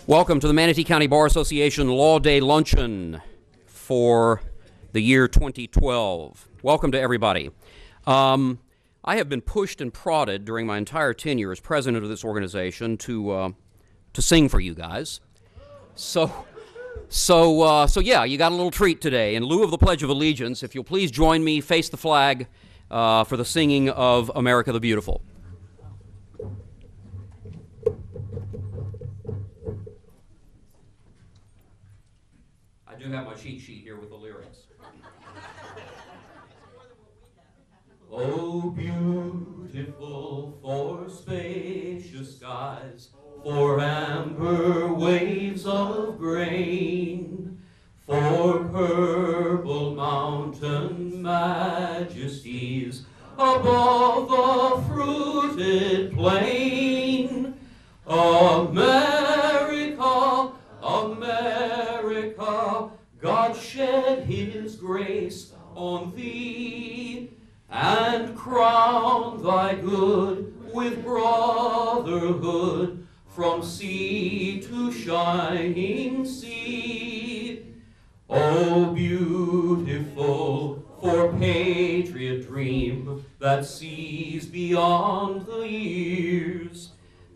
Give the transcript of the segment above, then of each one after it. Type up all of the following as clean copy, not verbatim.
Welcome to the Manatee County Bar Association Law Day Luncheon for the year 2012. Welcome to everybody. I have been pushed and prodded during my entire tenure as president of this organization to sing for you guys. So yeah, you got a little treat today. In lieu of the Pledge of Allegiance, if you'll please join me, face the flag for the singing of America the Beautiful. I do have my cheat sheet here with the lyrics. Oh, beautiful for spacious skies, for amber waves of grain, for purple mountain majesties above the fruited plain. America, America, God shed his grace on thee, and crown thy good with brotherhood from sea to shining sea. Oh, beautiful for patriot dream that sees beyond the years,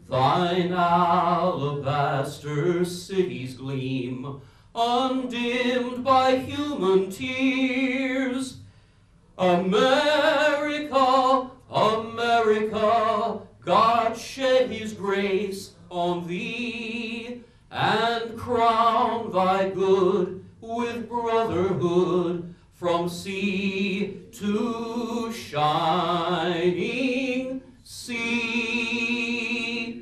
thine alabaster cities gleam, undimmed by human tears. America, America, God shed his grace on thee, and crown thy good with brotherhood from sea to shining sea.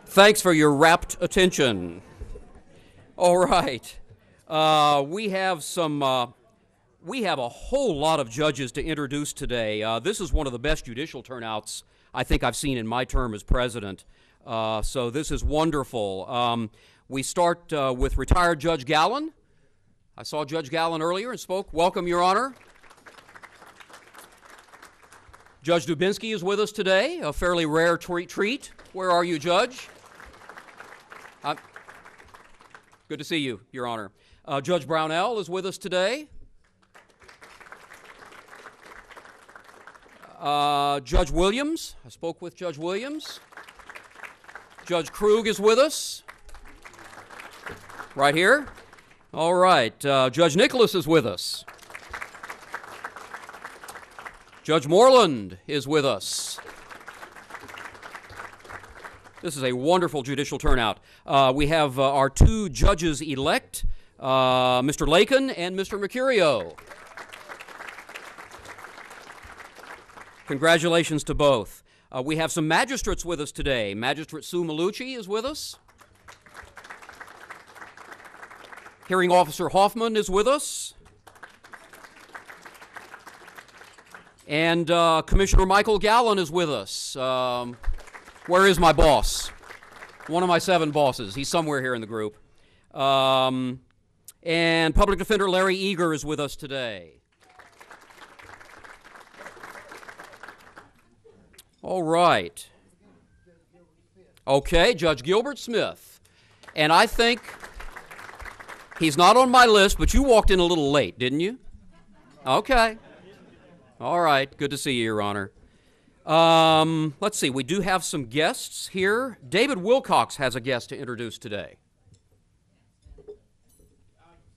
Thanks for your rapt attention. All right. We have a whole lot of judges to introduce today. This is one of the best judicial turnouts I think I've seen in my term as president. So this is wonderful. We start with retired Judge Gallen. I saw Judge Gallen earlier and spoke. Welcome, Your Honor. Judge Dubinsky is with us today, a fairly rare treat. Where are you, Judge? Good to see you, Your Honor. Judge Brownell is with us today. Judge Williams, I spoke with Judge Williams. Judge Krug is with us. Right here. All right. Judge Nicholas is with us. Judge Moreland is with us. This is a wonderful judicial turnout. We have our two judges-elect, Mr. Lakin and Mr. Mercurio. Congratulations to both. We have some magistrates with us today. Magistrate Sue Malucci is with us. Hearing Officer Hoffman is with us. And Commissioner Michael Gallen is with us. Where is my boss? One of my 7 bosses. He's somewhere here in the group. And Public Defender Larry Eager is with us today. All right. Okay, Judge Gilbert Smith. And I think he's not on my list, but you walked in a little late, didn't you? Okay. All right. Good to see you, Your Honor. Let's see. We do have some guests here. David Wilcox has a guest to introduce today. I'm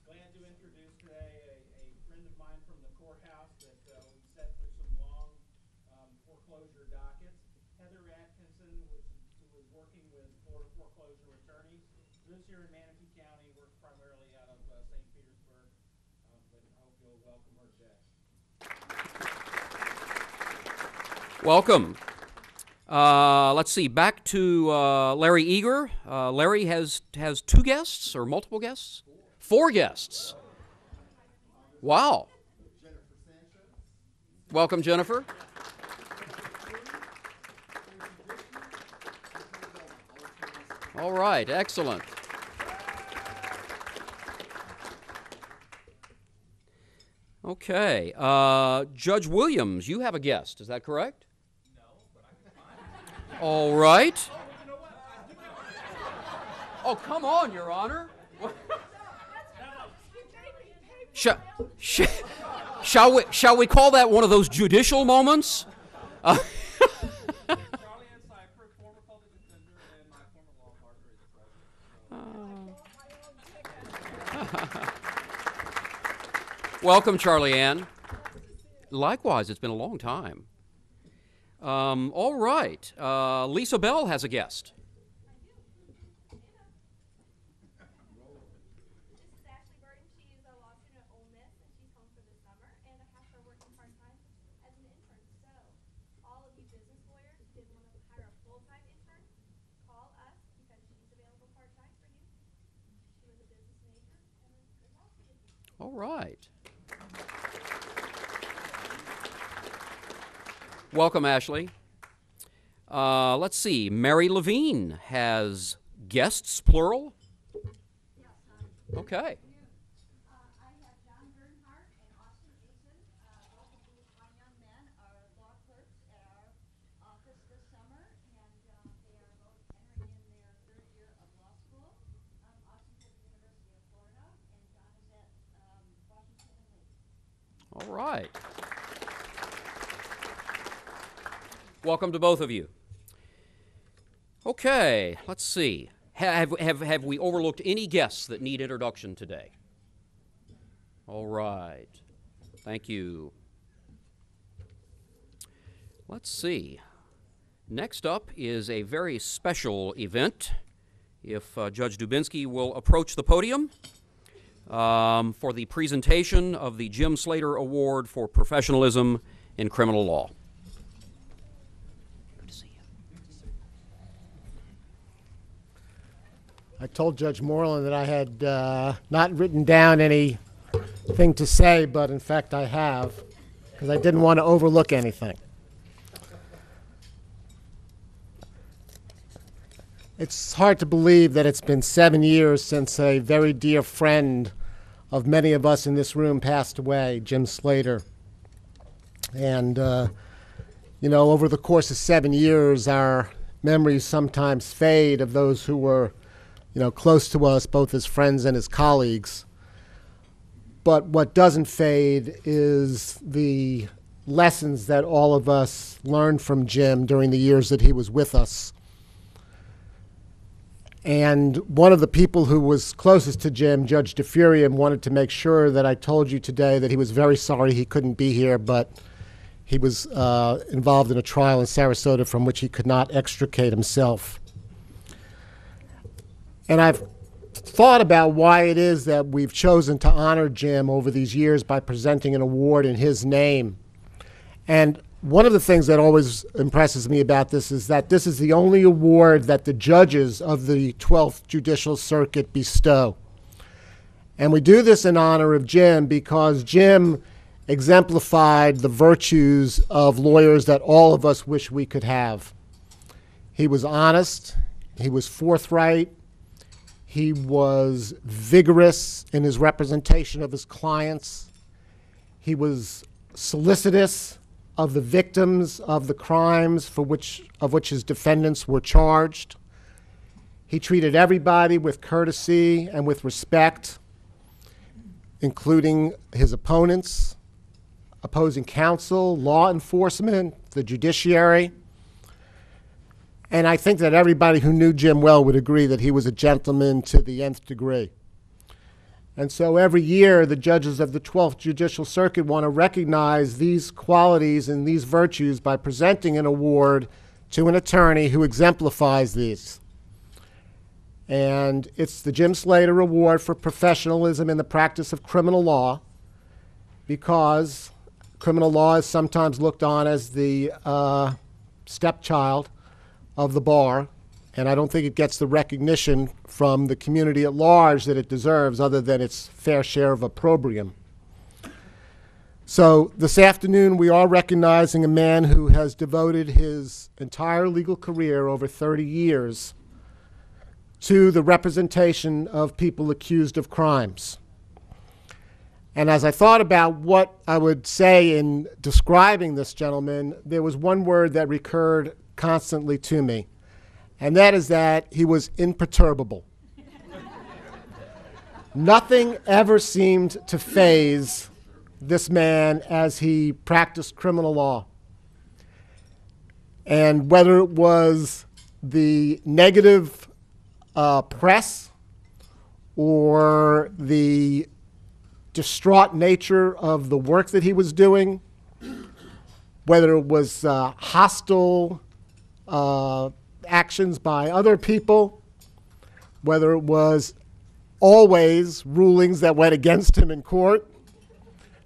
glad to introduce today a friend of mine from the courthouse that we set for some long foreclosure dockets. Heather Atkinson, who was working with Florida foreclosure attorneys, lives here in Manatee County, works primarily out of St. Petersburg, but I hope you'll welcome her today. Welcome. Let's see. Back to Larry Eager. Larry has 2 guests or multiple guests? 4 guests. Wow. Welcome, Jennifer. All right. Excellent. Okay. Judge Williams, you have a guest. Is that correct? No, but I can find it. All right. Oh, come on, Your Honor. Shall we call that one of those judicial moments? Charlie and Cypher, former public defender, and my former law partner is present. Welcome, Charlie Ann. Likewise, it's been a long time. All right. Lisa Bell has a guest. All right. Welcome, Ashley. Let's see. Mary Levine has guests, plural? Okay. I have John Bernhardt and Austin Eason. Both of these fine young men are law clerks at our office this summer, and they are both entering in their third year of law school. Austin's at the University of Florida, and John is at Washington and Lee. All right. Welcome to both of you. Okay, let's see. Have we overlooked any guests that need introduction today? All right. Thank you. Let's see. Next up is a very special event. If Judge Dubinsky will approach the podium for the presentation of the Jim Slater Award for Professionalism in Criminal Law. I told Judge Moreland that I had not written down anything to say, but in fact I have, because I didn't want to overlook anything. It's hard to believe that it's been 7 years since a very dear friend of many of us in this room passed away, Jim Slater. And, you know, over the course of 7 years, our memories sometimes fade of those who were close to us, both as friends and as colleagues. But what doesn't fade is the lessons that all of us learned from Jim during the years that he was with us. And one of the people who was closest to Jim, Judge DeFurium, wanted to make sure that I told you today that he was very sorry he couldn't be here, but he was involved in a trial in Sarasota from which he could not extricate himself. And I've thought about why it is that we've chosen to honor Jim over these years by presenting an award in his name. And one of the things that always impresses me about this is that this is the only award that the judges of the 12th Judicial Circuit bestow. And we do this in honor of Jim because Jim exemplified the virtues of lawyers that all of us wish we could have. He was honest, he was forthright, he was vigorous in his representation of his clients. He was solicitous of the victims of the crimes of which his defendants were charged. He treated everybody with courtesy and with respect, including his opponents, opposing counsel, law enforcement, the judiciary. And I think that everybody who knew Jim well would agree that he was a gentleman to the nth degree. And so every year, the judges of the 12th Judicial Circuit want to recognize these qualities and these virtues by presenting an award to an attorney who exemplifies these. And it's the Jim Slater Award for Professionalism in the Practice of Criminal Law, because criminal law is sometimes looked on as the stepchild of the bar, and I don't think it gets the recognition from the community at large that it deserves, other than its fair share of opprobrium. So this afternoon we are recognizing a man who has devoted his entire legal career, over 30 years, to the representation of people accused of crimes. And as I thought about what I would say in describing this gentleman, there was one word that recurred constantly to me, and that is that he was imperturbable. Nothing ever seemed to faze this man as he practiced criminal law. And whether it was the negative press or the distraught nature of the work that he was doing, whether it was hostile actions by other people, whether it was always rulings that went against him in court,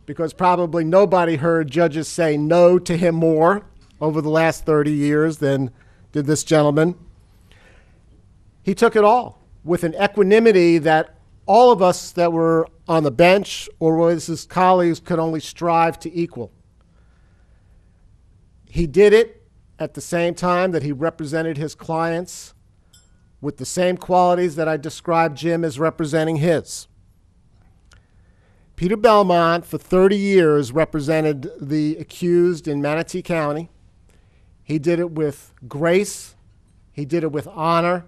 because probably nobody heard judges say no to him more over the last 30 years than did this gentleman. He took it all with an equanimity that all of us that were on the bench or was his colleagues could only strive to equal. He did it at the same time that he represented his clients with the same qualities that I described Jim as representing his. Peter Belmont, for 30 years, represented the accused in Manatee County. He did it with grace, he did it with honor,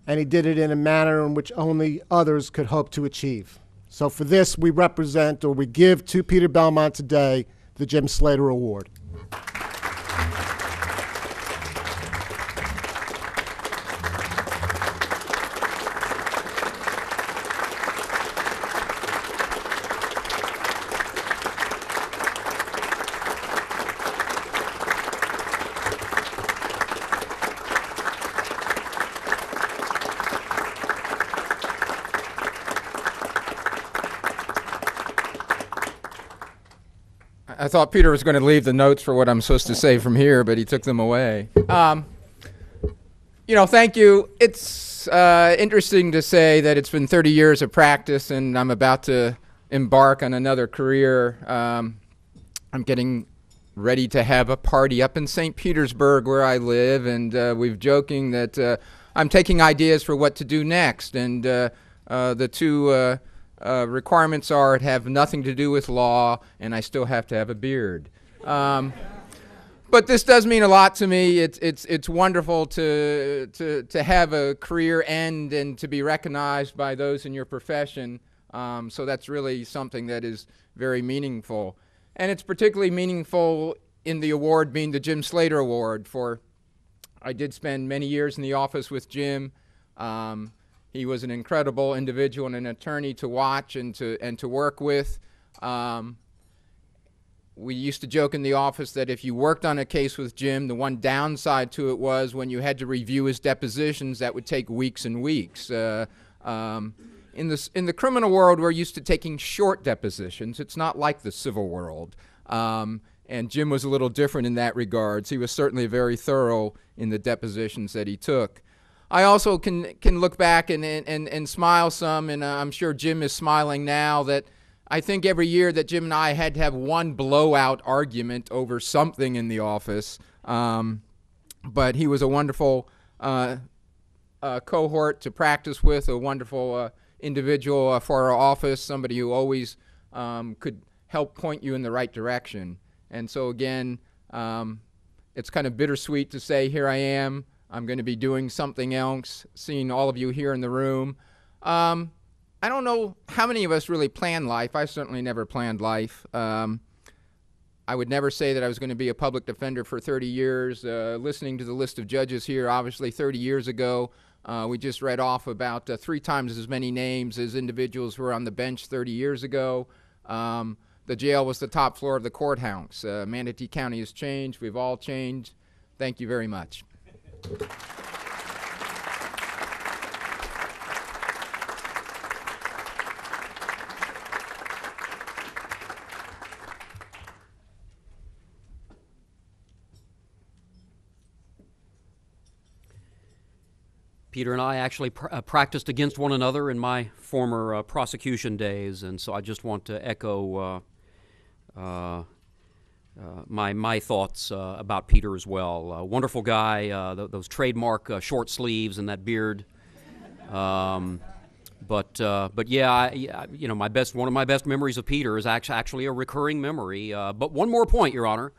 and he did it in a manner in which only others could hope to achieve. So for this, we represent, or we give to Peter Belmont today, the Jim Slater Award. I thought Peter was going to leave the notes for what I'm supposed to say from here, but he took them away. Thank you. It's interesting to say that it's been 30 years of practice, and I'm about to embark on another career. I'm getting ready to have a party up in St. Petersburg where I live, and we've joking that I'm taking ideas for what to do next, and the two requirements are it have nothing to do with law, and I still have to have a beard. But this does mean a lot to me. It's wonderful to have a career end and to be recognized by those in your profession. So that's really something that is very meaningful. And it's particularly meaningful in the award being the Jim Slater Award, for I did spend many years in the office with Jim. He was an incredible individual and an attorney to watch and to work with. We used to joke in the office that if you worked on a case with Jim, the one downside to it was when you had to review his depositions, that would take weeks and weeks. In the criminal world, we're used to taking short depositions. It's not like the civil world. And Jim was a little different in that regards. He was certainly very thorough in the depositions that he took. I also can look back and smile some, and I'm sure Jim is smiling now, that I think every year that Jim and I had to have one blowout argument over something in the office. But he was a wonderful cohort to practice with, a wonderful individual for our office, somebody who always could help point you in the right direction. And so again, it's kind of bittersweet to say, here I am. I'm going to be doing something else, seeing all of you here in the room. I don't know how many of us really plan life. I certainly never planned life. I would never say that I was going to be a public defender for 30 years. Listening to the list of judges here, obviously 30 years ago, we just read off about 3 times as many names as individuals who were on the bench 30 years ago. The jail was the top floor of the courthouse. Manatee County has changed. We've all changed. Thank you very much. Peter and I actually practiced against one another in my former prosecution days, and so I just want to echo my thoughts about Peter as well. Wonderful guy, those trademark short sleeves and that beard. But yeah, you know, one of my best memories of Peter is actually a recurring memory. But one more point, Your Honor.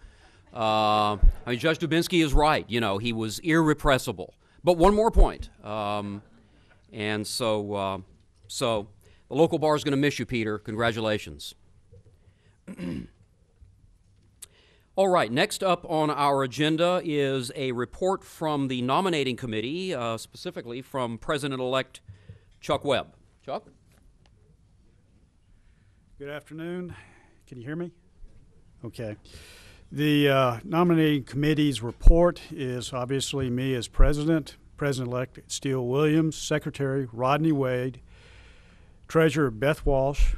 I mean, Judge Dubinsky is right. You know, he was irrepressible. But one more point. And so the local bar is going to miss you, Peter. Congratulations. All right, next up on our agenda is a report from the nominating committee, specifically from President-elect Chuck Webb. Chuck? Good afternoon. Can you hear me? Okay. The nominating committee's report is obviously me as president, President-elect Steele Williams, Secretary Rodney Wade, Treasurer Beth Walsh,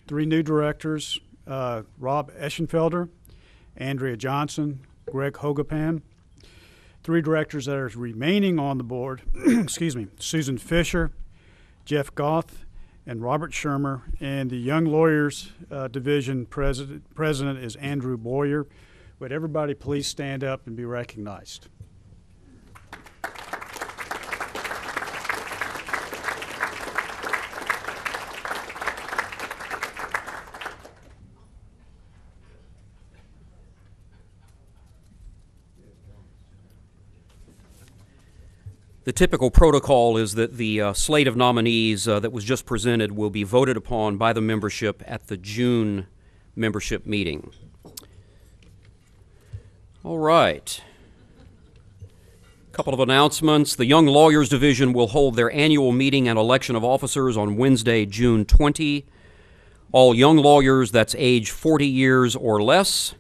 3 new directors, Rob Eschenfelder, Andrea Johnson, Greg Hogapan, 3 directors that are remaining on the board, excuse me, Susan Fisher, Jeff Goth, and Robert Shermer, and the Young Lawyers Division president is Andrew Boyer. Would everybody please stand up and be recognized? The typical protocol is that the slate of nominees that was just presented will be voted upon by the membership at the June membership meeting. All right. A couple of announcements. The Young Lawyers Division will hold their annual meeting and election of officers on Wednesday, June 20. All young lawyers that's age 40 years or less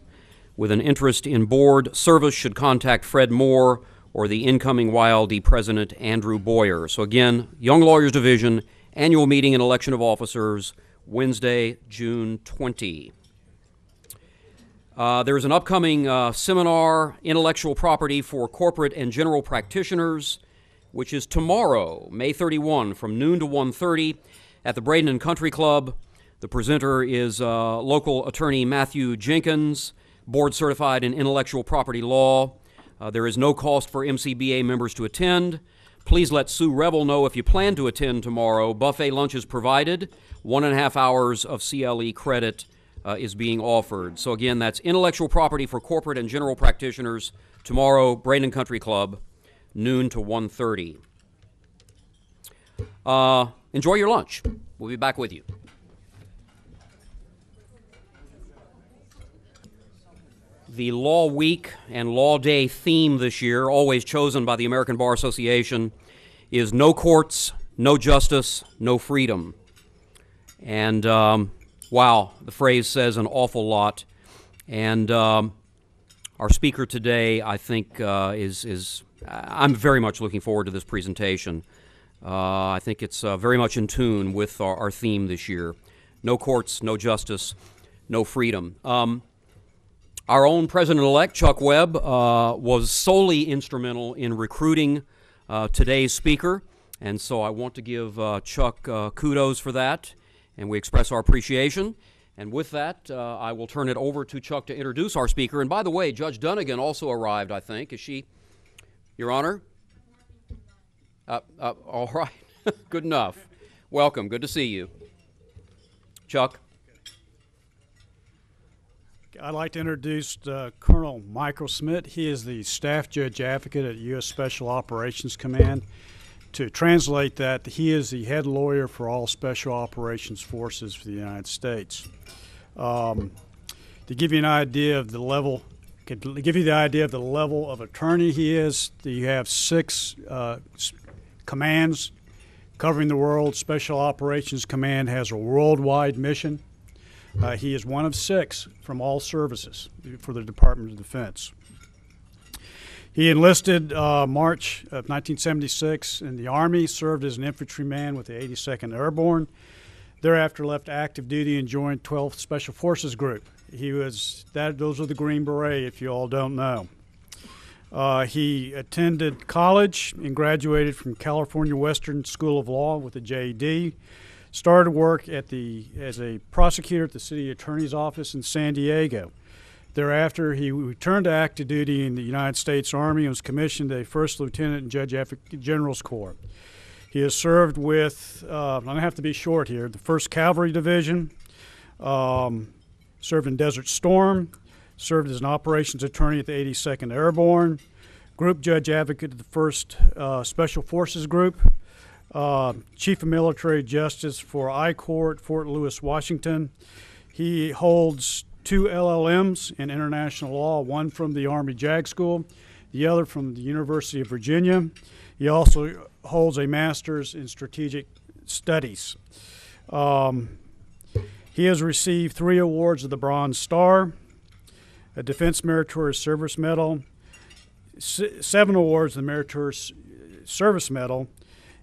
with an interest in board service should contact Fred Moore or the incoming YLD president, Andrew Boyer. So again, Young Lawyers Division, annual meeting and election of officers, Wednesday, June 20. There's an upcoming seminar, Intellectual Property for Corporate and General Practitioners, which is tomorrow, May 31, from noon to 1:30 at the Braden and Country Club. The presenter is local attorney Matthew Jenkins, board certified in intellectual property law. There is no cost for MCBA members to attend. Please let Sue Revel know if you plan to attend tomorrow. Buffet lunch is provided. 1.5 hours of CLE credit is being offered. So again, that's Intellectual Property for Corporate and General Practitioners tomorrow, Braden Country Club, noon to 1:30. Enjoy your lunch. We'll be back with you. The Law Week and Law Day theme this year, always chosen by the American Bar Association, is no courts, no justice, no freedom. And wow, the phrase says an awful lot. And our speaker today, I think, I'm very much looking forward to this presentation. I think it's very much in tune with our theme this year. No courts, no justice, no freedom. Our own president-elect, Chuck Webb, was solely instrumental in recruiting today's speaker, and so I want to give Chuck kudos for that, and we express our appreciation. And with that, I will turn it over to Chuck to introduce our speaker. And by the way, Judge Dunnigan also arrived, I think. Is she, Your Honor? All right. Good enough. Welcome. Good to see you. Chuck? I'd like to introduce Colonel Michael Smith. He is the Staff Judge Advocate at U.S. Special Operations Command. To translate that, he is the head lawyer for all Special Operations Forces for the United States. To give you an idea of the level, of attorney he is, you have 6 commands covering the world. Special Operations Command has a worldwide mission. He is one of 6 from all services for the Department of Defense. He enlisted March of 1976 in the Army, served as an infantryman with the 82nd Airborne. Thereafter left active duty and joined 12th Special Forces Group. Those are the Green Beret, if you all don't know. He attended college and graduated from California Western School of Law with a JD. Started work as a prosecutor at the City Attorney's Office in San Diego. Thereafter, he returned to active duty in the United States Army and was commissioned a First Lieutenant in Judge Advocate General's Corps. He has served with, I'm going to have to be short here, the 1st Cavalry Division, served in Desert Storm, served as an operations attorney at the 82nd Airborne, Group Judge Advocate of the 1st Special Forces Group, Chief of Military Justice for I-Corps at Fort Lewis, Washington. He holds 2 LLMs in international law, one from the Army JAG School, the other from the University of Virginia. He also holds a master's in strategic studies. He has received 3 awards of the Bronze Star, a Defense Meritorious Service Medal, 7 awards of the Meritorious Service Medal,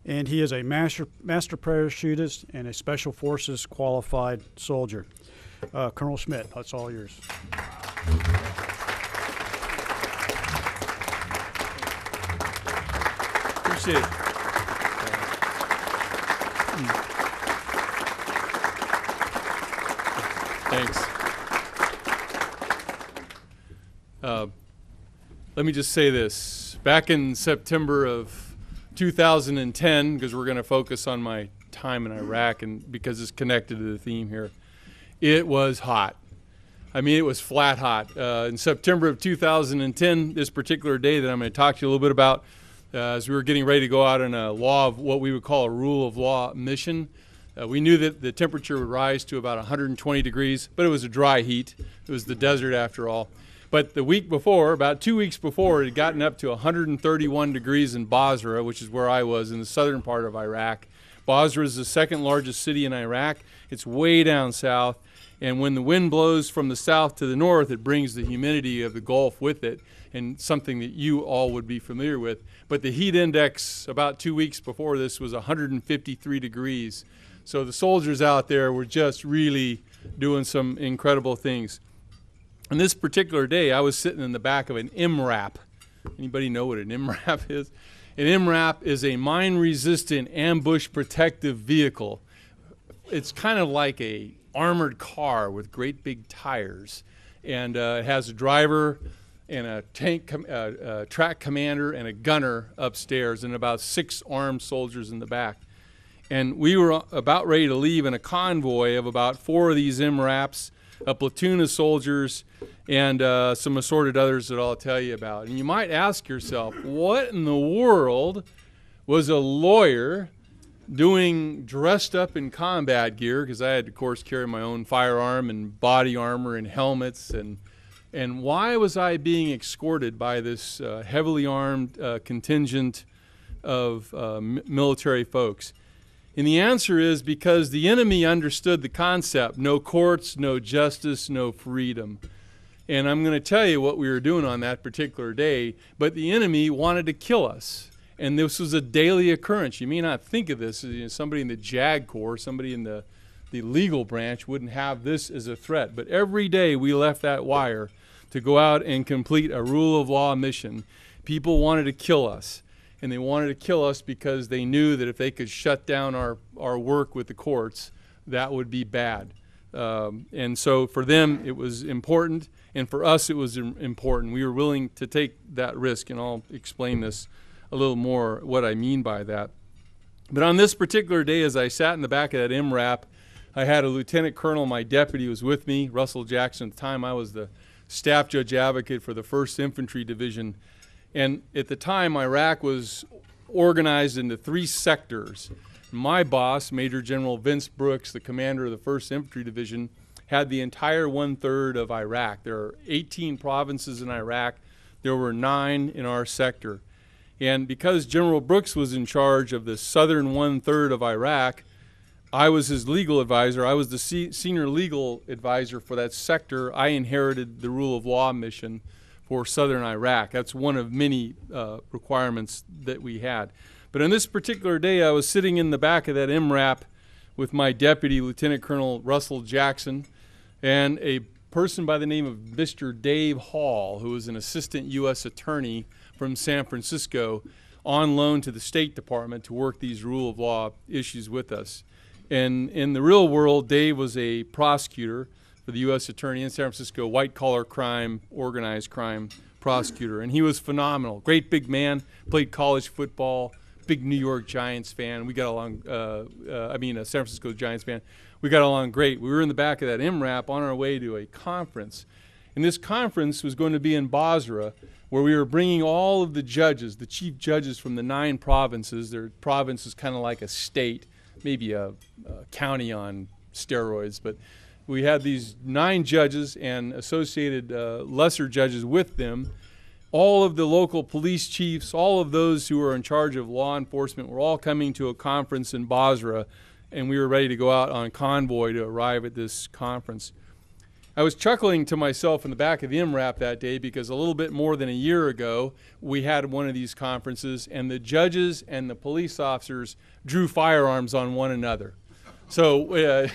and he is a master parachutist and a Special Forces qualified soldier. Colonel Schmidt, that's all yours. Appreciate it. Thanks. Let me just say this. Back in September of 2010, because we're going to focus on my time in Iraq and because it's connected to the theme here, it was hot. I mean, it was flat hot. In September of 2010, this particular day that I'm going to talk to you a little bit about, as we were getting ready to go out on a law of what we would call a rule of law mission, we knew that the temperature would rise to about 120 degrees, but it was a dry heat. It was the desert after all. But the week before, about 2 weeks before, it had gotten up to 131 degrees in Basra, which is where I was in the southern part of Iraq. Basra is the 2nd largest city in Iraq. It's way down south. And when the wind blows from the south to the north, it brings the humidity of the Gulf with it, and something that you all would be familiar with. But the heat index about 2 weeks before this was 153 degrees. So the soldiers out there were just really doing some incredible things. On this particular day, I was sitting in the back of an MRAP. Anybody know what an MRAP is? An MRAP is a mine-resistant ambush protective vehicle. It's kind of like a armored car with great big tires, and it has a driver and a track commander and a gunner upstairs, and about 6 armed soldiers in the back. And we were about ready to leave in a convoy of about 4 of these MRAPs, a platoon of soldiers, and some assorted others that I'll tell you about. And you might ask yourself, what in the world was a lawyer doing dressed up in combat gear? Because I had, of course, carry my own firearm and body armor and helmets. And why was I being escorted by this heavily armed contingent of military folks? And the answer is because the enemy understood the concept: no courts, no justice, no freedom. And I'm going to tell you what we were doing on that particular day, but the enemy wanted to kill us. And this was a daily occurrence. You may not think of this as somebody in the JAG Corps, somebody in the legal branch wouldn't have this as a threat. But every day we left that wire to go out and complete a rule of law mission. People wanted to kill us. And they wanted to kill us because they knew that if they could shut down our work with the courts, that would be bad. And so for them, it was important, and for us, it was important. We were willing to take that risk, and I'll explain this a little more, what I mean by that. But on this particular day, as I sat in the back of that MRAP, I had a lieutenant colonel, my deputy, was with me, Russell Jackson. At the time, I was the staff judge advocate for the 1st Infantry Division. And at the time, Iraq was organized into 3 sectors. My boss, Major General Vince Brooks, the commander of the 1st Infantry Division, had the entire 1/3 of Iraq. There are 18 provinces in Iraq. There were 9 in our sector. And because General Brooks was in charge of the southern 1/3 of Iraq, I was his legal advisor. I was the senior legal advisor for that sector. I inherited the rule of law mission for southern Iraq. That's one of many requirements that we had. But on this particular day, I was sitting in the back of that MRAP with my deputy, Lieutenant Colonel Russell Jackson, and a person by the name of Mr. Dave Hall, who was an assistant U.S. attorney from San Francisco, on loan to the State Department to work these rule of law issues with us. And in the real world, Dave was a prosecutor for the U.S. Attorney in San Francisco, white-collar crime, organized crime prosecutor. And he was phenomenal. Great big man, played college football, big New York Giants fan. We got along, a San Francisco Giants fan. We got along great. We were in the back of that MRAP on our way to a conference. And this conference was going to be in Basra, where we were bringing all of the judges, the chief judges from the 9 provinces. Their province is kind of like a state, maybe a county on steroids. But we had these 9 judges and associated lesser judges with them. All of the local police chiefs, all of those who were in charge of law enforcement were all coming to a conference in Basra, and we were ready to go out on convoy to arrive at this conference. I was chuckling to myself in the back of the MRAP that day because a little bit more than a year ago, we had one of these conferences, and the judges and the police officers drew firearms on one another. So,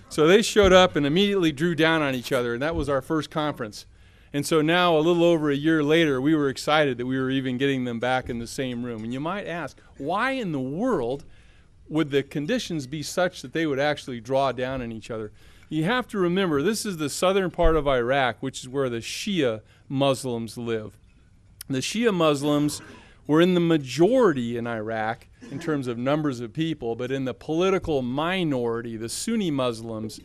so they showed up and immediately drew down on each other, and that was our first conference. And so now, a little over a year later, we were excited that we were even getting them back in the same room. And you might ask, why in the world would the conditions be such that they would actually draw down on each other? You have to remember, this is the southern part of Iraq, which is where the Shia Muslims live. The Shia Muslims were in the majority in Iraq in terms of numbers of people, but in the political minority, the Sunni Muslims,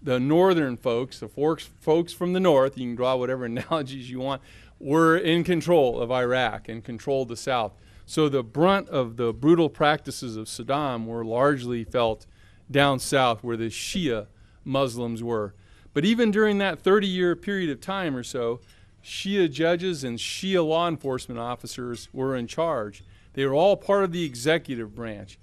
the northern folks, the folks from the north, you can draw whatever analogies you want, were in control of Iraq and controlled the south. So the brunt of the brutal practices of Saddam were largely felt down south where the Shia Muslims were. But even during that 30-year period of time or so, Shia judges and Shia law enforcement officers were in charge. They were all part of the executive branch.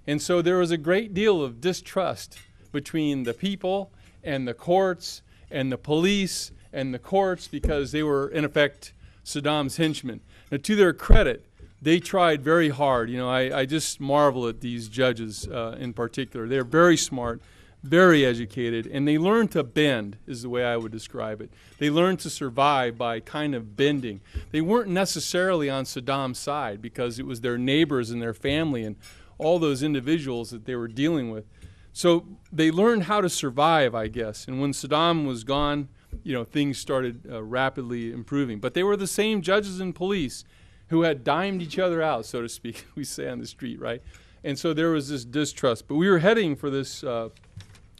And so there was a great deal of distrust between the people and the courts and the police and the courts because they were, in effect, Saddam's henchmen. Now, to their credit, they tried very hard. You know, I just marvel at these judges in particular. They're very smart, very educated, and they learned to bend, is the way I would describe it. They learned to survive by kind of bending. They weren't necessarily on Saddam's side because it was their neighbors and their family and all those individuals that they were dealing with. So they learned how to survive, I guess. And when Saddam was gone, you know, things started rapidly improving. But they were the same judges and police who had dimed each other out, so to speak, we say on the street, right? And so there was this distrust. But we were heading for this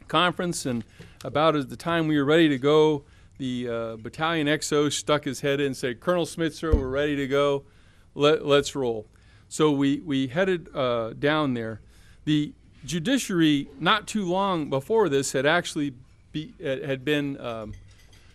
conference, and about at the time we were ready to go, the battalion XO stuck his head in and said, "Colonel Smith, sir, we're ready to go. Let's roll." So we headed down there. The judiciary, not too long before this, had actually been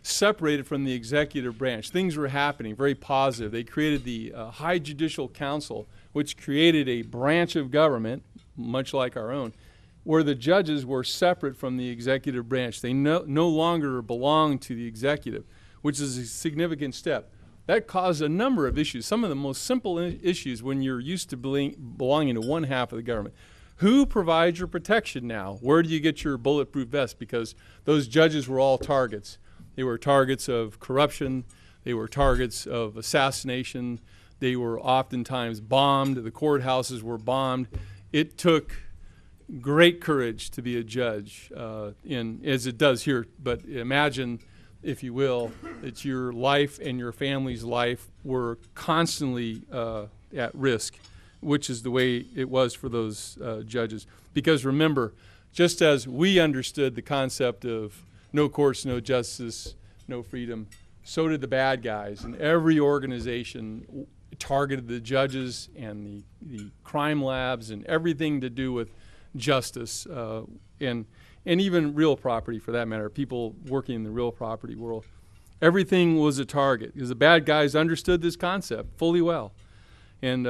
separated from the executive branch. Things were happening, very positive. They created the High Judicial Council, which created a branch of government, much like our own, where the judges were separate from the executive branch. They no longer belonged to the executive, which is a significant step. That caused a number of issues, some of the most simple issues when you're used to belonging to one half of the government. Who provides your protection now? Where do you get your bulletproof vest? Because those judges were all targets. They were targets of corruption. They were targets of assassination. They were oftentimes bombed. The courthouses were bombed. It took great courage to be a judge, as it does here. But imagine, if you will, that your life and your family's life were constantly at risk, which is the way it was for those judges. Because remember, just as we understood the concept of no courts, no justice, no freedom, so did the bad guys. And every organization targeted the judges and the crime labs and everything to do with justice and even real property, for that matter, people working in the real property world. Everything was a target because the bad guys understood this concept fully well. And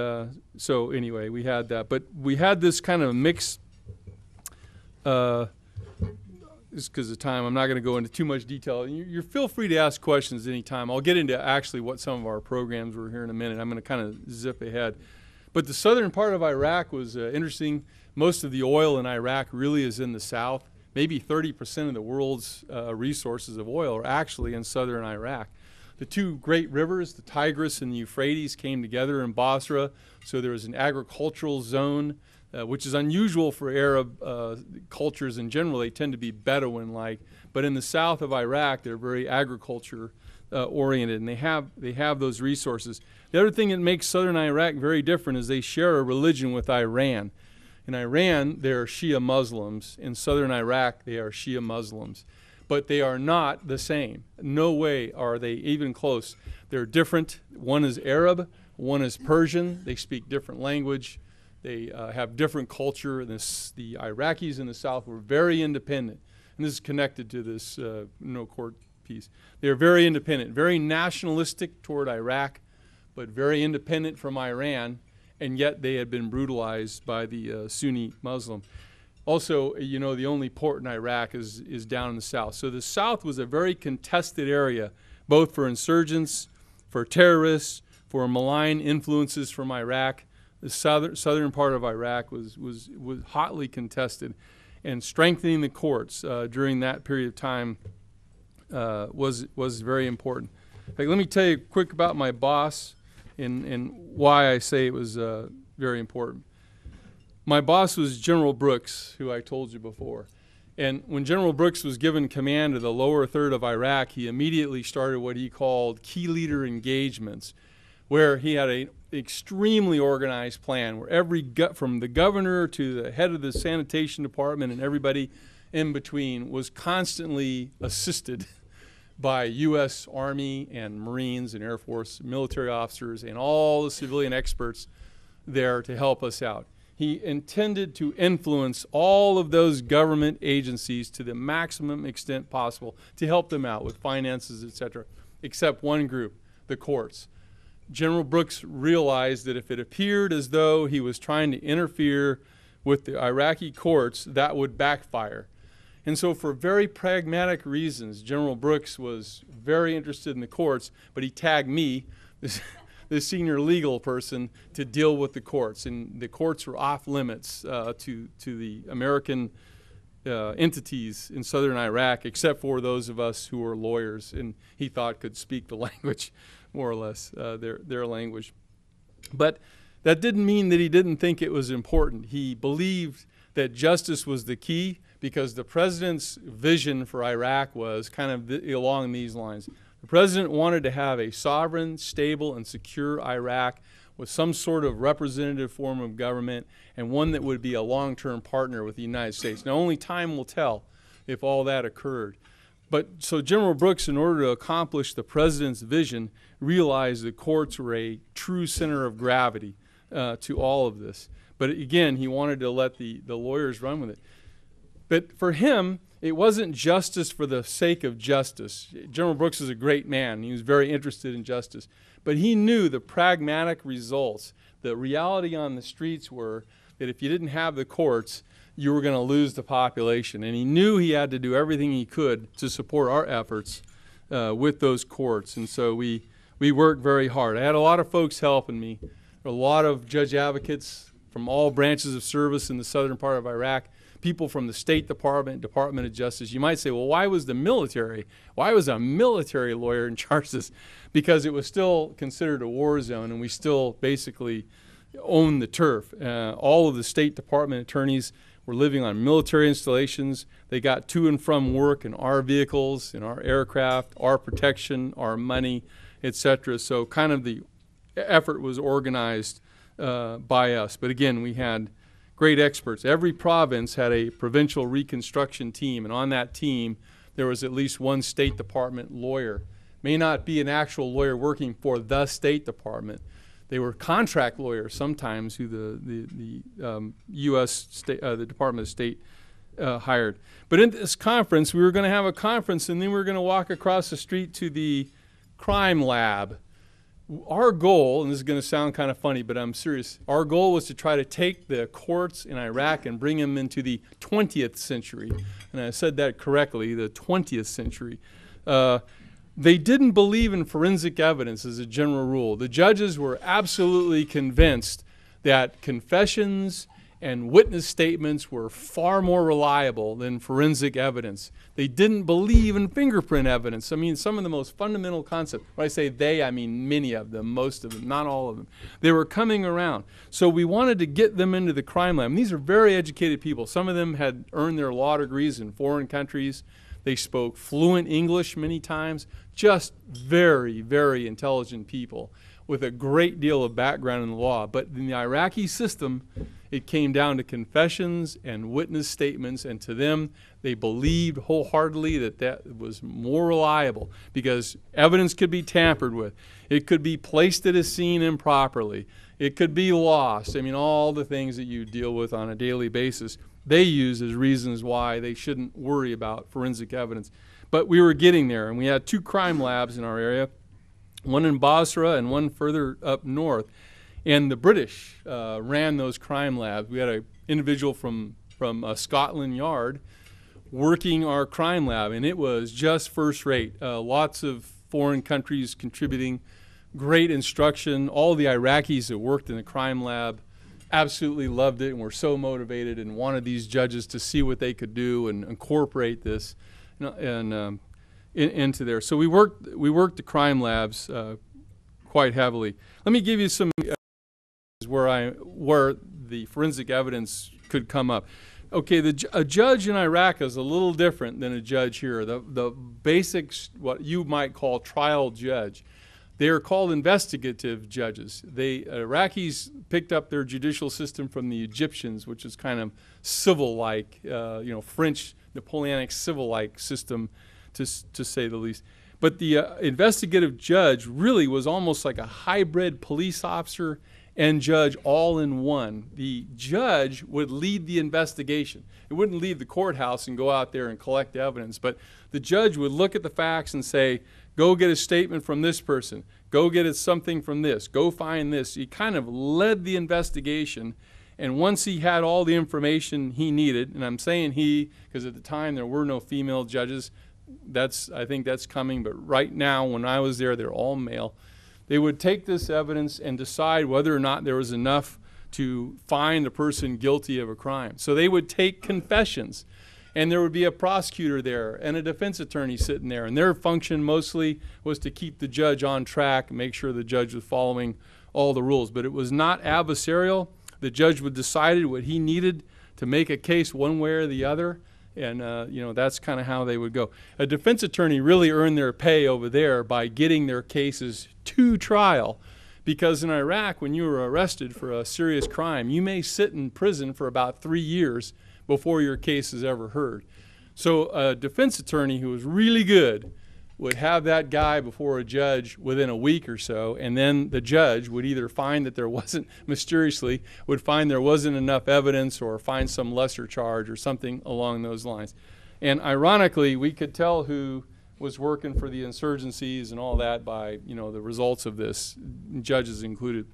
so anyway, we had that. But we had this kind of mix, just because of time, I'm not going to go into too much detail. You feel free to ask questions anytime. I'll get into actually what some of our programs were here in a minute. I'm going to kind of zip ahead. But the southern part of Iraq was interesting. Most of the oil in Iraq really is in the south. Maybe 30% of the world's resources of oil are actually in southern Iraq. The two great rivers, the Tigris and the Euphrates, came together in Basra, so there was an agricultural zone, which is unusual for Arab cultures in general. They tend to be Bedouin-like. But in the south of Iraq, they're very agriculture oriented, and they have those resources. The other thing that makes southern Iraq very different is they share a religion with Iran. In Iran, they are Shia Muslims. In southern Iraq, they are Shia Muslims. But they are not the same. No way are they even close. They're different. One is Arab, one is Persian. They speak different language. They have different culture. The Iraqis in the south were very independent. And this is connected to this no court piece. They're very independent, very nationalistic toward Iraq, but very independent from Iran, and yet they had been brutalized by the Sunni Muslim. Also, you know, the only port in Iraq is down in the south. So the south was a very contested area, both for insurgents, for terrorists, for malign influences from Iraq. The southern part of Iraq was hotly contested, and strengthening the courts during that period of time was very important. In fact, let me tell you quick about my boss and why I say it was very important. My boss was General Brooks, who I told you before. And when General Brooks was given command of the lower third of Iraq, he immediately started what he called key leader engagements, where he had an extremely organized plan where from the governor to the head of the sanitation department and everybody in between was constantly assisted by U.S. Army and Marines and Air Force military officers and all the civilian experts there to help us out. He intended to influence all of those government agencies to the maximum extent possible to help them out with finances, etc., except one group, the courts. General Brooks realized that if it appeared as though he was trying to interfere with the Iraqi courts, that would backfire. And so for very pragmatic reasons, General Brooks was very interested in the courts, but he tagged me, the senior legal person, to deal with the courts. And the courts were off limits to the American entities in southern Iraq, except for those of us who were lawyers and he thought could speak the language, more or less, their language. But that didn't mean that he didn't think it was important. He believed that justice was the key, because the president's vision for Iraq was kind of along these lines. The president wanted to have a sovereign, stable, and secure Iraq with some sort of representative form of government, and one that would be a long-term partner with the United States. Now, only time will tell if all that occurred. But so General Brooks, in order to accomplish the president's vision, realized the courts were a true center of gravity to all of this. But again, he wanted to let the lawyers run with it. But for him, it wasn't justice for the sake of justice. General Brooks is a great man. He was very interested in justice. But he knew the pragmatic results. The reality on the streets were that if you didn't have the courts, you were going to lose the population. And he knew he had to do everything he could to support our efforts with those courts. And so we worked very hard. I had a lot of folks helping me. There were a lot of judge advocates from all branches of service in the southern part of Iraq, people from the State Department, Department of Justice. You might say, well, why was a military lawyer in charge of this? Because it was still considered a war zone, and we still basically owned the turf. All of the State Department attorneys were living on military installations. They got to and from work in our vehicles, in our aircraft, our protection, our money, etc. So kind of the effort was organized by us. But again, we had great experts. Every province had a provincial reconstruction team, and on that team there was at least one State Department lawyer. May not be an actual lawyer working for the State Department. They were contract lawyers sometimes who the U.S. the Department of State hired. But in this conference, we were going to have a conference, and then we were going to walk across the street to the crime lab. Our goal, and this is going to sound kind of funny, but I'm serious, our goal was to try to take the courts in Iraq and bring them into the 20th century. And I said that correctly, the 20th century. They didn't believe in forensic evidence as a general rule. The judges were absolutely convinced that confessions and witness statements were far more reliable than forensic evidence. They didn't believe in fingerprint evidence. I mean, some of the most fundamental concepts. When I say they, I mean many of them, most of them, not all of them. They were coming around. So we wanted to get them into the crime lab. And these are very educated people. Some of them had earned their law degrees in foreign countries. They spoke fluent English many times. Just very, very intelligent people with a great deal of background in the law. But in the Iraqi system, it came down to confessions and witness statements, and to them, they believed wholeheartedly that that was more reliable because evidence could be tampered with. It could be placed at a scene improperly. It could be lost. I mean, all the things that you deal with on a daily basis, they use as reasons why they shouldn't worry about forensic evidence. But we were getting there, and we had 2 crime labs in our area, one in Basra and one further up north. And the British ran those crime labs. We had an individual from Scotland Yard working our crime lab, and it was just first rate. Lots of foreign countries contributing, great instruction. All the Iraqis that worked in the crime lab absolutely loved it and were so motivated and wanted these judges to see what they could do and incorporate this into there. So we worked the crime labs quite heavily. Let me give you some where the forensic evidence could come up. Okay, a judge in Iraq is a little different than a judge here. The basics, what you might call trial judge, they are called investigative judges. Iraqis picked up their judicial system from the Egyptians, which is kind of civil-like, French Napoleonic civil-like system, to say the least. But the investigative judge really was almost like a hybrid police officer and judge all in one. The judge would lead the investigation. It wouldn't leave the courthouse and go out there and collect evidence, but the judge would look at the facts and say, go get a statement from this person, go get something from this, go find this. He kind of led the investigation, and once he had all the information he needed, and I'm saying he because at the time there were no female judges, I think that's coming, but right now when I was there, they're all male. They would take this evidence and decide whether or not there was enough to find a person guilty of a crime. So they would take confessions, and there would be a prosecutor there and a defense attorney sitting there, and their function mostly was to keep the judge on track and make sure the judge was following all the rules. But it was not adversarial. The judge would decide what he needed to make a case one way or the other, and that's kind of how they would go. A defense attorney really earned their pay over there by getting their cases to trial, because in Iraq, when you were arrested for a serious crime, you may sit in prison for about 3 years before your case is ever heard. So a defense attorney who was really good would have that guy before a judge within a week or so, and then the judge would either find that there wasn't enough evidence, or find some lesser charge or something along those lines. And ironically, we could tell who was working for the insurgencies and all that by the results of this, judges included.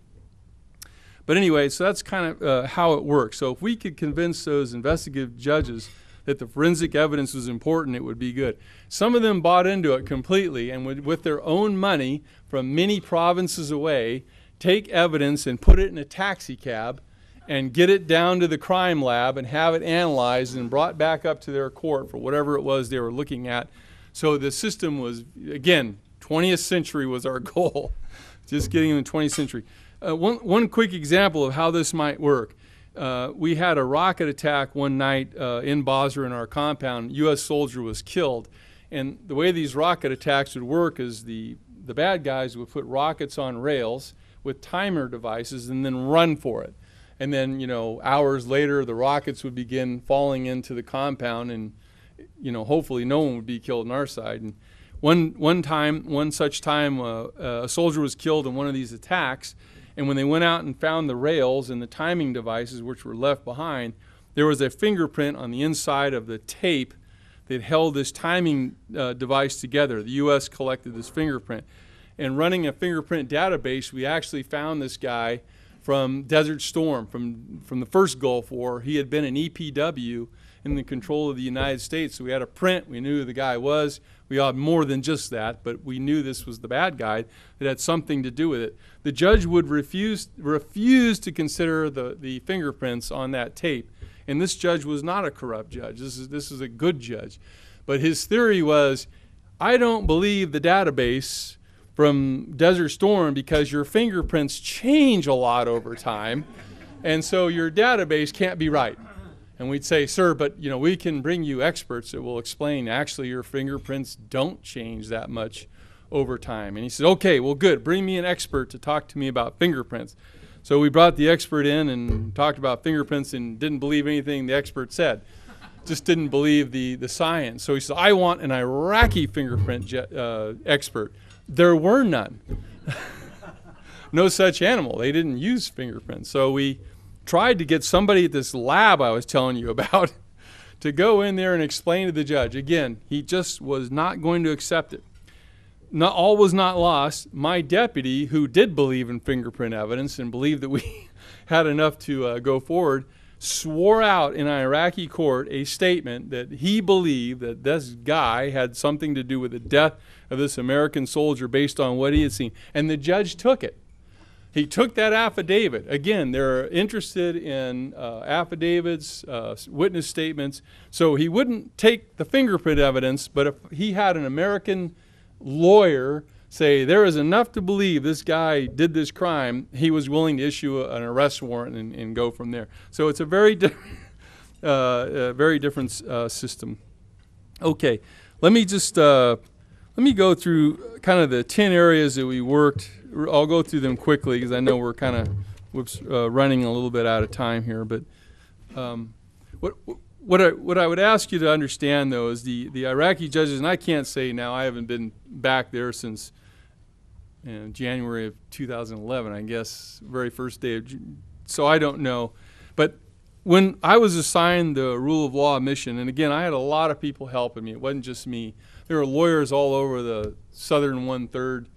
But anyway, so that's kind of how it works. So if we could convince those investigative judges that the forensic evidence was important, it would be good. Some of them bought into it completely and would, with their own money from many provinces away, take evidence and put it in a taxi cab and get it down to the crime lab and have it analyzed and brought back up to their court for whatever it was they were looking at. So the system was, again, 20th century was our goal, just getting in the 20th century. One quick example of how this might work. We had a rocket attack one night in Basra in our compound. U.S. soldier was killed. And the way these rocket attacks would work is the bad guys would put rockets on rails with timer devices and then run for it. And then, hours later, the rockets would begin falling into the compound, and, hopefully no one would be killed on our side. And one such time, a soldier was killed in one of these attacks. And when they went out and found the rails and the timing devices which were left behind, there was a fingerprint on the inside of the tape that held this timing device together. The U.S. collected this fingerprint. And running a fingerprint database, we actually found this guy from Desert Storm, from the first Gulf War. He had been an EPW in the control of the United States. So we had a print. We knew who the guy was. We had more than just that, but we knew this was the bad guy that had something to do with it. The judge would refuse to consider the fingerprints on that tape. And this judge was not a corrupt judge. This is a good judge. But his theory was, I don't believe the database from Desert Storm because your fingerprints change a lot over time, and so your database can't be right. And we'd say, sir, but we can bring you experts that will explain actually your fingerprints don't change that much over time. And he said, okay, well, good. Bring me an expert to talk to me about fingerprints. So we brought the expert in and talked about fingerprints and didn't believe anything the expert said. Just didn't believe the science. So he said, I want an Iraqi fingerprint expert. There were none. No such animal. They didn't use fingerprints. So we tried to get somebody at this lab I was telling you about to go in there and explain to the judge. Again, he just was not going to accept it. Not all was not lost. My deputy, who did believe in fingerprint evidence and believed that we had enough to go forward, swore out in an Iraqi court a statement that he believed that this guy had something to do with the death of this American soldier based on what he had seen. And the judge took it. He took that affidavit. Again, they're interested in affidavits, witness statements. So he wouldn't take the fingerprint evidence, but if he had an American lawyer say there is enough to believe this guy did this crime, he was willing to issue an arrest warrant and go from there. So it's a very different system. Okay, let me go through kind of the 10 areas that we worked. I'll go through them quickly because I know we're kind of running a little bit out of time here. But what I would ask you to understand, though, is the Iraqi judges, and I can't say now, I haven't been back there since January of 2011, I guess, very first day of so I don't know. But when I was assigned the rule of law mission, and again, I had a lot of people helping me. It wasn't just me. There were lawyers all over the southern one-third,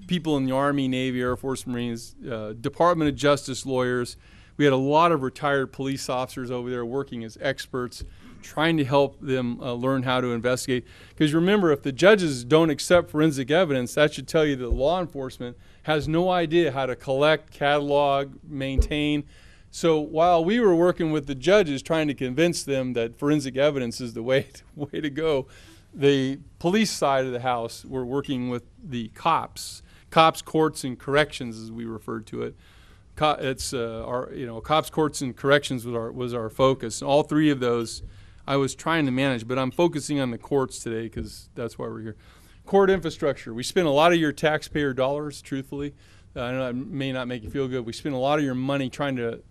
people in the Army, Navy, Air Force, Marines, Department of Justice lawyers. We had a lot of retired police officers over there working as experts, trying to help them learn how to investigate. Because remember, if the judges don't accept forensic evidence, that should tell you that law enforcement has no idea how to collect, catalog, maintain. So while we were working with the judges trying to convince them that forensic evidence is the way to go, the police side of the house were working with the cops, courts, and corrections, as we referred to it. It's cops, courts, and corrections was our focus. All three of those I was trying to manage, but I'm focusing on the courts today because that's why we're here. Court infrastructure. We spend a lot of your taxpayer dollars, truthfully. I know that may not make you feel good. We spend a lot of your money trying to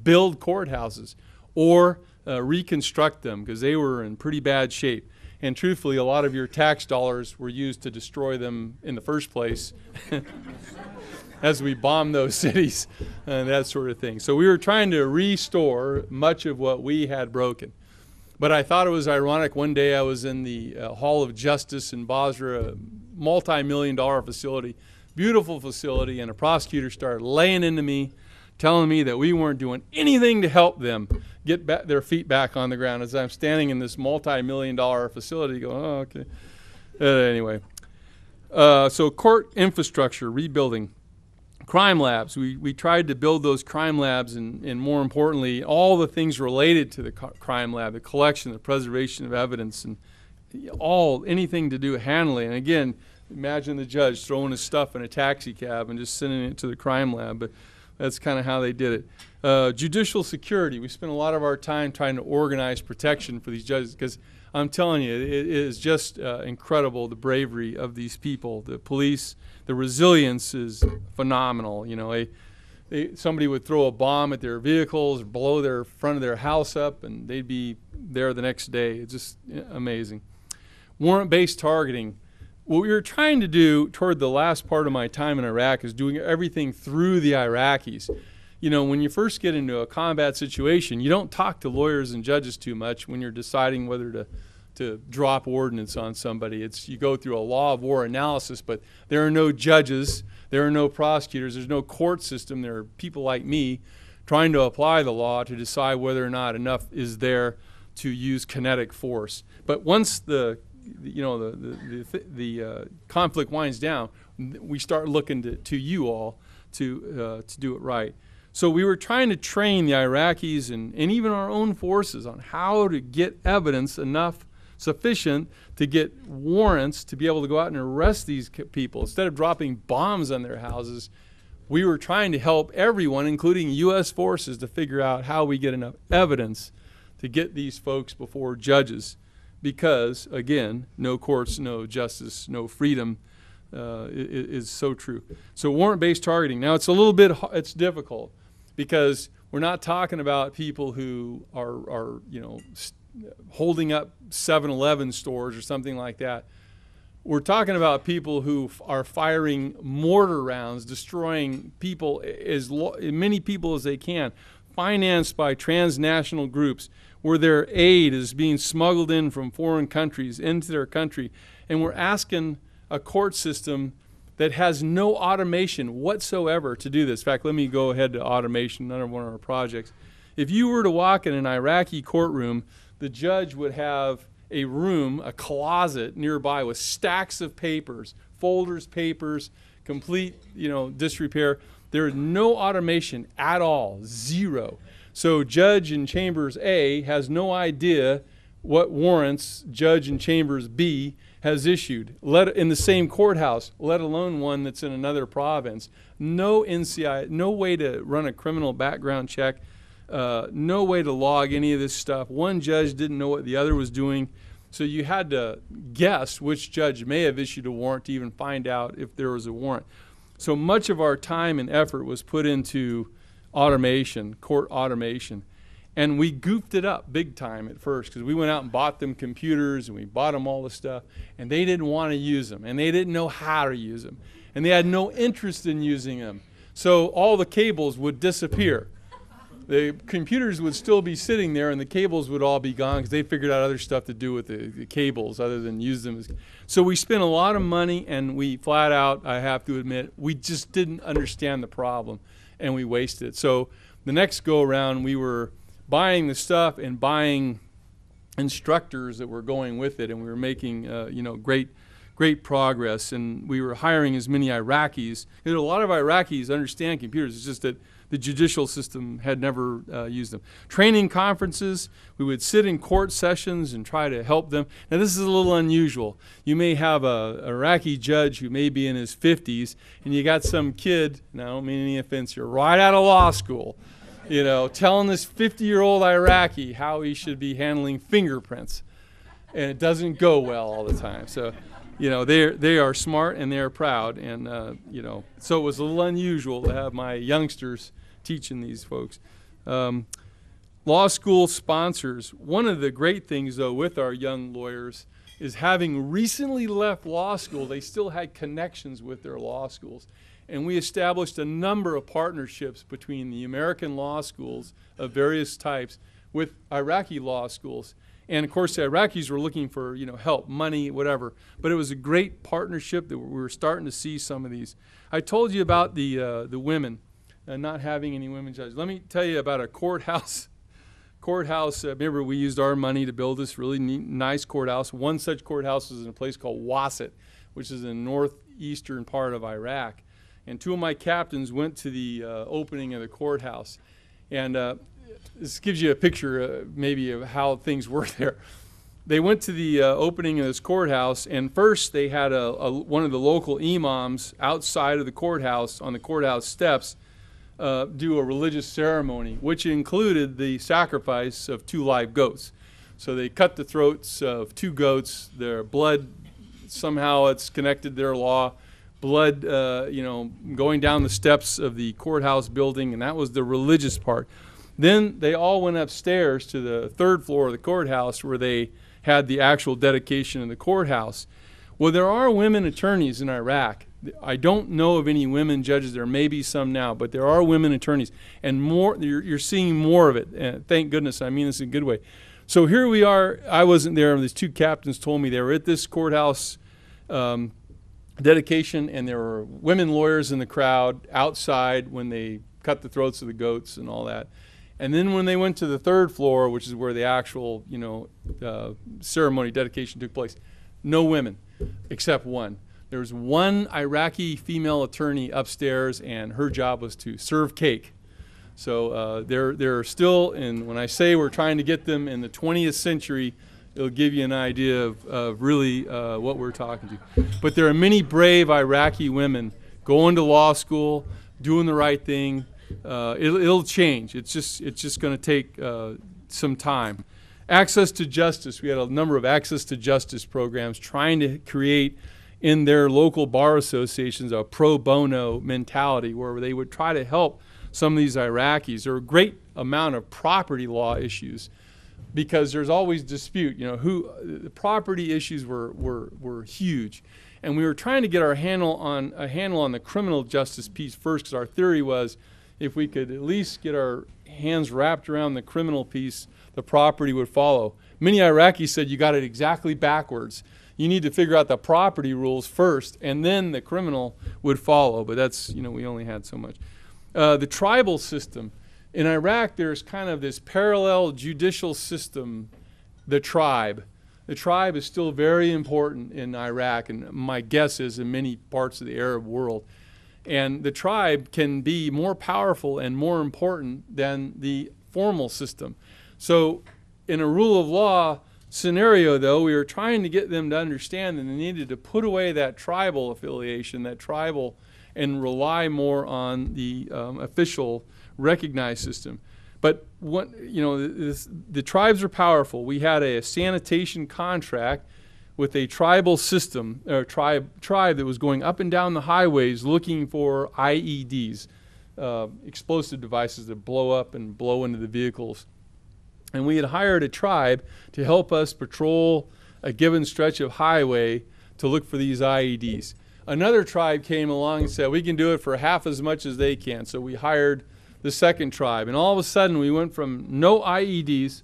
build courthouses or reconstruct them because they were in pretty bad shape. And truthfully, a lot of your tax dollars were used to destroy them in the first place as we bombed those cities and that sort of thing. So we were trying to restore much of what we had broken. But I thought it was ironic. One day I was in the Hall of Justice in Basra, a multi-million-dollar facility, beautiful facility, and a prosecutor started laying into me, telling me that we weren't doing anything to help them get their feet back on the ground as I'm standing in this multi-million-dollar facility going, oh, okay. Anyway, so court infrastructure, rebuilding. Crime labs. We tried to build those crime labs and more importantly, all the things related to the crime lab, the collection, the preservation of evidence, and anything to do with handling. And again, imagine the judge throwing his stuff in a taxi cab and just sending it to the crime lab. But that's kind of how they did it. Judicial security. We spent a lot of our time trying to organize protection for these judges because I'm telling you, it is just incredible, the bravery of these people. The police, the resilience is phenomenal. You know, somebody would throw a bomb at their vehicles or blow their front of their house up, and they'd be there the next day. It's just amazing. Warrant-based targeting. What we were trying to do toward the last part of my time in Iraq is doing everything through the Iraqis. You know, when you first get into a combat situation, you don't talk to lawyers and judges too much when you're deciding whether to drop ordnance on somebody. You go through a law of war analysis, but there are no judges, there are no prosecutors, there's no court system. There are people like me trying to apply the law to decide whether or not enough is there to use kinetic force. But once the conflict winds down, we start looking to you all to do it right. So we were trying to train the Iraqis and even our own forces on how to get evidence sufficient to get warrants to be able to go out and arrest these people. Instead of dropping bombs on their houses, we were trying to help everyone, including U.S. forces, to figure out how we get enough evidence to get these folks before judges because, again, no courts, no justice, no freedom is so true. So warrant-based targeting. Now, it's a little bit, it's difficult because we're not talking about people who are holding up 7-Eleven stores or something like that. We're talking about people who are firing mortar rounds, destroying people, as many people as they can, financed by transnational groups where their aid is being smuggled in from foreign countries into their country. And we're asking a court system that has no automation whatsoever to do this. In fact, let me go ahead to automation, another one of our projects. If you were to walk in an Iraqi courtroom, the judge would have a room, a closet nearby with stacks of papers, folders, papers, complete, disrepair. There is no automation at all, zero. So judge in Chambers A has no idea what warrants judge in Chambers B has issued, in the same courthouse, let alone one that's in another province. No NCI, no way to run a criminal background check, no way to log any of this stuff. One judge didn't know what the other was doing. So you had to guess which judge may have issued a warrant to even find out if there was a warrant. So much of our time and effort was put into automation, court automation. And we goofed it up big time at first because we went out and bought them computers and we bought them all this stuff. And they didn't want to use them and they didn't know how to use them. And they had no interest in using them. So all the cables would disappear. The computers would still be sitting there and the cables would all be gone because they figured out other stuff to do with the cables other than use them. So we spent a lot of money and we flat out, I have to admit, we just didn't understand the problem and we wasted it. So the next go around we were buying the stuff and buying instructors that were going with it, and we were making great progress, and we were hiring as many Iraqis. A lot of Iraqis understand computers. It's just that the judicial system had never used them. Training conferences, we would sit in court sessions and try to help them. Now this is a little unusual. You may have an Iraqi judge who may be in his 50s, and you got some kid, and I don't mean any offense here, right out of law school, telling this 50-year-old Iraqi how he should be handling fingerprints. And it doesn't go well all the time. So, they are smart and they are proud. And, so it was a little unusual to have my youngsters teaching these folks. Law school sponsors. One of the great things, though, with our young lawyers is having recently left law school, they still had connections with their law schools. And we established a number of partnerships between the American law schools of various types with Iraqi law schools. And, of course, the Iraqis were looking for, help, money, whatever. But it was a great partnership that we were starting to see some of these. I told you about the women not having any women judges. Let me tell you about a courthouse. Remember, we used our money to build this really neat, nice courthouse. One such courthouse was in a place called Wasset, which is in the northeastern part of Iraq. And two of my captains went to the opening of the courthouse. And this gives you a picture maybe of how things were there. They went to the opening of this courthouse, and first they had one of the local imams outside of the courthouse on the courthouse steps do a religious ceremony, which included the sacrifice of 2 live goats. So they cut the throats of 2 goats. Their blood, somehow it's connected to their law. Blood, going down the steps of the courthouse building, and that was the religious part. Then they all went upstairs to the 3rd floor of the courthouse where they had the actual dedication of the courthouse. Well, there are women attorneys in Iraq. I don't know of any women judges. There may be some now, but there are women attorneys, and more. You're seeing more of it. And thank goodness. I mean this in a good way. So here we are. I wasn't there. These 2 captains told me they were at this courthouse dedication, and there were women lawyers in the crowd outside when they cut the throats of the goats and all that. And then when they went to the 3rd floor, which is where the actual, ceremony dedication took place, no women except one. There was one Iraqi female attorney upstairs, and her job was to serve cake. So they're still, and when I say we're trying to get them in the 20th century, it'll give you an idea of really what we're talking to. But there are many brave Iraqi women going to law school, doing the right thing. It'll change. It's just going to take some time. Access to justice. We had a number of access to justice programs trying to create in their local bar associations a pro bono mentality where they would try to help some of these Iraqis. There were a great amount of property law issues because there's always dispute. You know, the property issues were huge. And we were trying to get a handle on the criminal justice piece first, because our theory was if we could at least get our hands wrapped around the criminal piece, the property would follow. Many Iraqis said you got it exactly backwards. You need to figure out the property rules first, and then the criminal would follow. But that's, you know, we only had so much. The tribal system. In Iraq, there's kind of this parallel judicial system, the tribe. The tribe is still very important in Iraq, and my guess is in many parts of the Arab world. And the tribe can be more powerful and more important than the formal system. So in a rule of law scenario, though, we were trying to get them to understand that they needed to put away that tribal affiliation, that tribal, and rely more on the official recognized system. But what, you know, the tribes are powerful. We had a sanitation contract with a tribal system, or tribe that was going up and down the highways looking for IEDs, explosive devices that blow up and blow into the vehicles. And we had hired a tribe to help us patrol a given stretch of highway to look for these IEDs. Another tribe came along and said, we can do it for half as much as they can. So we hired the second tribe. And all of a sudden, we went from no IEDs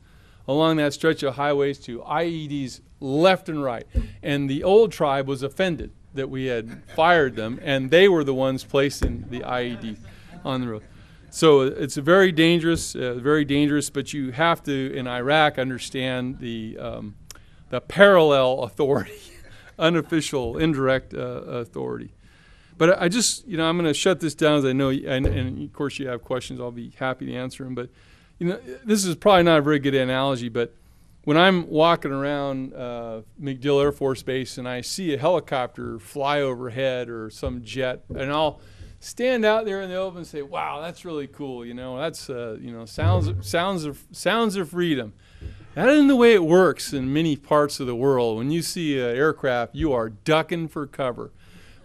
along that stretch of highways to IEDs left and right. And the old tribe was offended that we had fired them, and they were the ones placing the IED on the road. So it's very dangerous, but you have to, in Iraq, understand the parallel authority, unofficial, indirect authority. But I just, you know, I'm going to shut this down, as I know, and of course you have questions, I'll be happy to answer them. But, you know, this is probably not a very good analogy, but when I'm walking around MacDill Air Force Base and I see a helicopter fly overhead or some jet, and I'll stand out there in the open and say, wow, that's really cool, you know, that's, you know, sounds of freedom. That isn't the way it works in many parts of the world. When you see an aircraft, you are ducking for cover.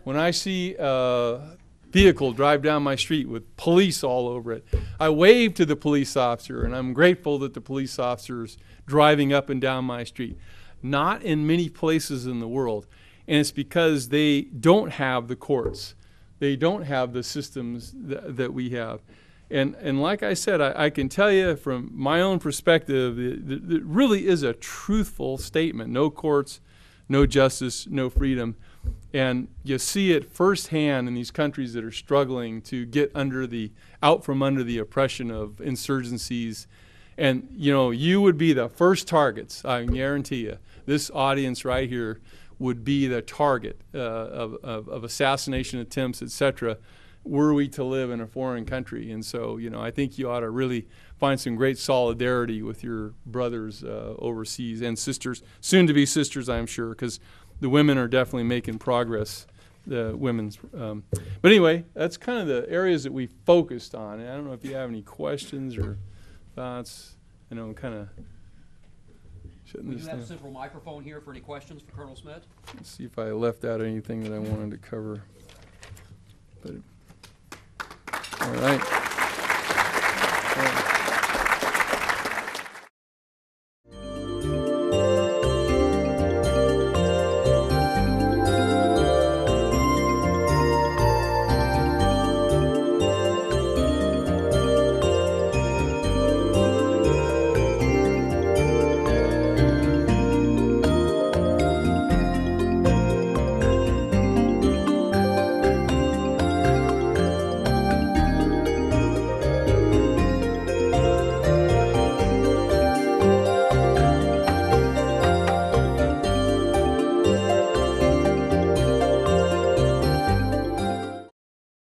When I see a vehicle drive down my street with police all over it, I wave to the police officer, and I'm grateful that the police officer's driving up and down my street. Not in many places in the world. And it's because they don't have the courts. They don't have the systems that we have. And like I said, I can tell you from my own perspective, it really is a truthful statement. No courts, no justice, no freedom. And you see it firsthand in these countries that are struggling to get out from under the oppression of insurgencies. And, you know, you would be the first targets, I can guarantee you. This audience right here would be the target of assassination attempts, etc., were we to live in a foreign country. And so, you know, I think you ought to really find some great solidarity with your brothers overseas, and sisters, soon to be sisters, I'm sure, because the women are definitely making progress, the women's. But anyway, that's kind of the areas that we focused on. And I don't know if you have any questions or thoughts. I know I'm kind of shutting this down. We do have a central microphone here for any questions for Colonel Smith. Let's see if I left out anything that I wanted to cover. But, all right.